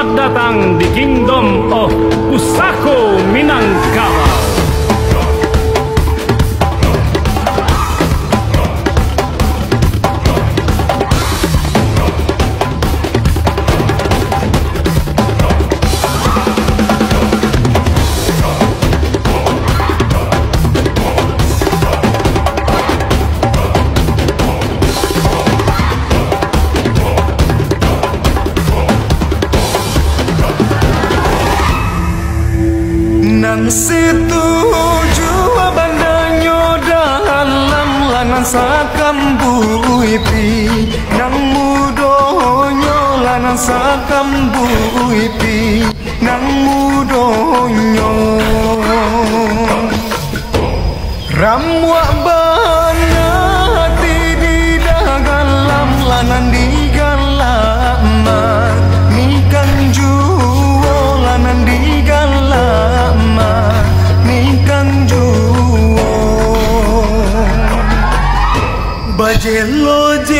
Selamat datang di Kingdom of Pusako Minangkabau. Nang setuju bandanya dalam lanang sakambu ipi, nang mudonyo lanang sakambu ipi, nang mudonyo ramwa bana hati di dalam lanang di galama, nikan juo lanang di galama, nikan juo bajelo je